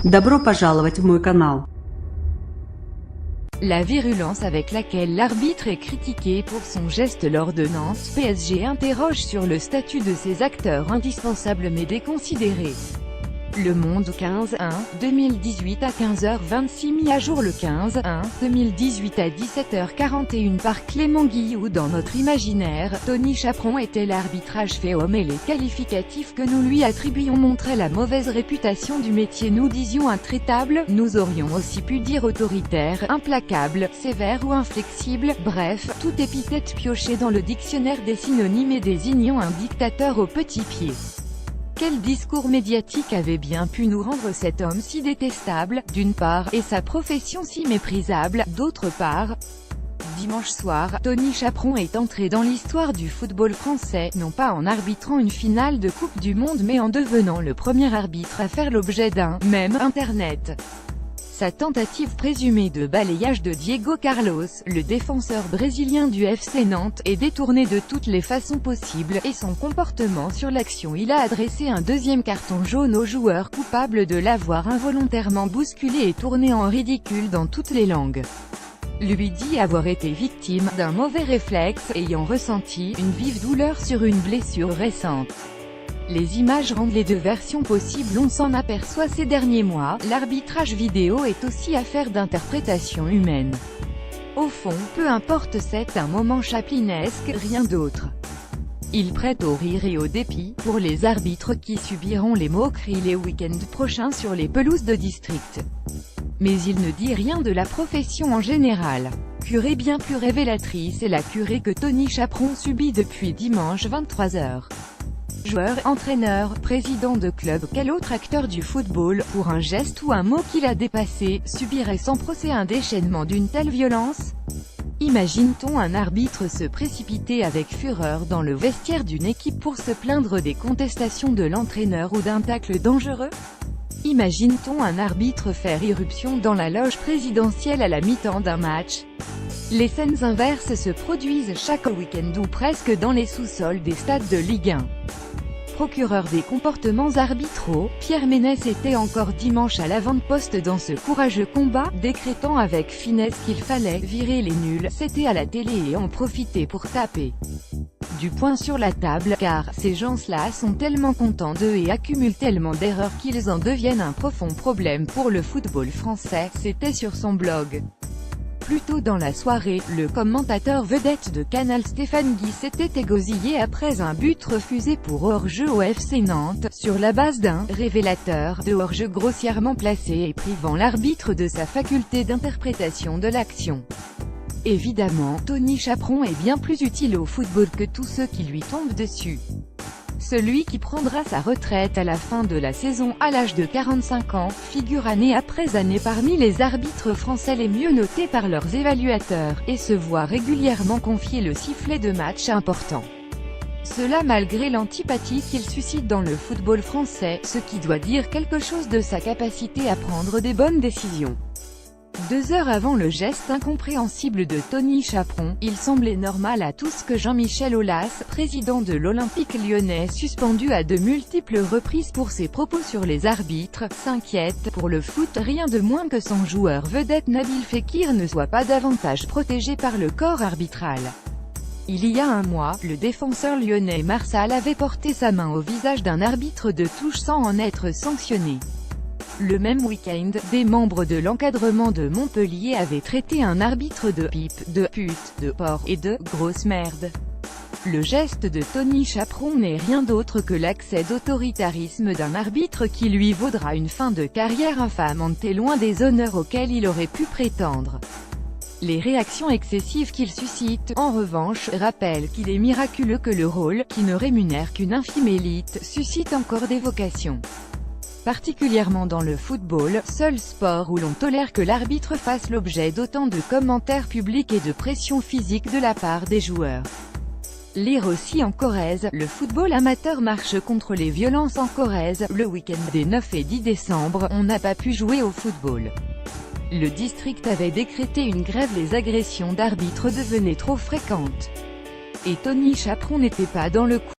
Добро пожаловать в мой канал. La virulence avec laquelle l'arbitre est critiqué pour son geste lors de Nantes, PSG interroge sur le statut de ces acteurs indispensables mais déconsidérés. Le Monde 15/1/2018 à 15h26 mis à jour le 15/1/2018 à 17h41 par Clément Guilloux. Dans notre imaginaire, Tony Chaperon était l'arbitrage fait homme et les qualificatifs que nous lui attribuions montraient la mauvaise réputation du métier. Nous disions intraitable, nous aurions aussi pu dire autoritaire, implacable, sévère ou inflexible, bref, toute épithète piochée dans le dictionnaire des synonymes et désignant un dictateur au petit pied. Quel discours médiatique avait bien pu nous rendre cet homme si détestable, d'une part, et sa profession si méprisable, d'autre part? Dimanche soir, Tony Chaperon est entré dans l'histoire du football français, non pas en arbitrant une finale de Coupe du Monde mais en devenant le premier arbitre à faire l'objet d'un « mème Internet ». Sa tentative présumée de balayage de Diego Carlos, le défenseur brésilien du FC Nantes, est détournée de toutes les façons possibles, et son comportement sur l'action. Il a adressé un deuxième carton jaune au joueur coupable de l'avoir involontairement bousculé et tourné en ridicule dans toutes les langues. Lui dit avoir été victime d'un mauvais réflexe, ayant ressenti une vive douleur sur une blessure récente. Les images rendent les deux versions possibles. On s'en aperçoit ces derniers mois, l'arbitrage vidéo est aussi affaire d'interprétation humaine. Au fond, peu importe, c'est un moment chaplinesque, rien d'autre. Il prête au rire et au dépit, pour les arbitres qui subiront les moqueries les week-ends prochains sur les pelouses de district. Mais il ne dit rien de la profession en général. Curée bien plus révélatrice est la curée que Tony Chaperon subit depuis dimanche 23h. Joueur, entraîneur, président de club, quel autre acteur du football, pour un geste ou un mot qu'il a dépassé, subirait sans procès un déchaînement d'une telle violence? Imagine-t-on un arbitre se précipiter avec fureur dans le vestiaire d'une équipe pour se plaindre des contestations de l'entraîneur ou d'un tacle dangereux? Imagine-t-on un arbitre faire irruption dans la loge présidentielle à la mi-temps d'un match? Les scènes inverses se produisent chaque week-end ou presque dans les sous-sols des stades de Ligue 1. Procureur des comportements arbitraux, Pierre Ménès était encore dimanche à l'avant-poste dans ce courageux combat, décrétant avec finesse qu'il fallait virer les nuls, c'était à la télé et en profiter pour taper du poing sur la table, car ces gens-là sont tellement contents d'eux et accumulent tellement d'erreurs qu'ils en deviennent un profond problème pour le football français, c'était sur son blog. Plus tôt dans la soirée, le commentateur vedette de Canal Stéphane Guy s'était égosillé après un but refusé pour hors-jeu au FC Nantes, sur la base d'un « révélateur » de hors-jeu grossièrement placé et privant l'arbitre de sa faculté d'interprétation de l'action. Évidemment, Tony Chaperon est bien plus utile au football que tous ceux qui lui tombent dessus. Celui qui prendra sa retraite à la fin de la saison à l'âge de 45 ans, figure année après année parmi les arbitres français les mieux notés par leurs évaluateurs, et se voit régulièrement confier le sifflet de match important. Cela malgré l'antipathie qu'il suscite dans le football français, ce qui doit dire quelque chose de sa capacité à prendre des bonnes décisions. 2 heures avant le geste incompréhensible de Tony Chaperon, il semblait normal à tous que Jean-Michel Aulas, président de l'Olympique lyonnais suspendu à de multiples reprises pour ses propos sur les arbitres, s'inquiète, pour le foot, rien de moins que son joueur vedette Nabil Fekir ne soit pas davantage protégé par le corps arbitral. Il y a un mois, le défenseur lyonnais Marsal avait porté sa main au visage d'un arbitre de touche sans en être sanctionné. Le même week-end, des membres de l'encadrement de Montpellier avaient traité un arbitre de pipe, de pute, de porc et de grosse merde. Le geste de Tony Chaperon n'est rien d'autre que l'accès d'autoritarisme d'un arbitre qui lui vaudra une fin de carrière infâme et loin des honneurs auxquels il aurait pu prétendre. Les réactions excessives qu'il suscite, en revanche, rappellent qu'il est miraculeux que le rôle, qui ne rémunère qu'une infime élite, suscite encore des vocations. Particulièrement dans le football, seul sport où l'on tolère que l'arbitre fasse l'objet d'autant de commentaires publics et de pression physique de la part des joueurs. Lire aussi en Corrèze, le football amateur marche contre les violences en Corrèze, le week-end des 9 et 10 décembre, on n'a pas pu jouer au football. Le district avait décrété une grève, les agressions d'arbitres devenaient trop fréquentes. Et Tony Chaperon n'était pas dans le coup.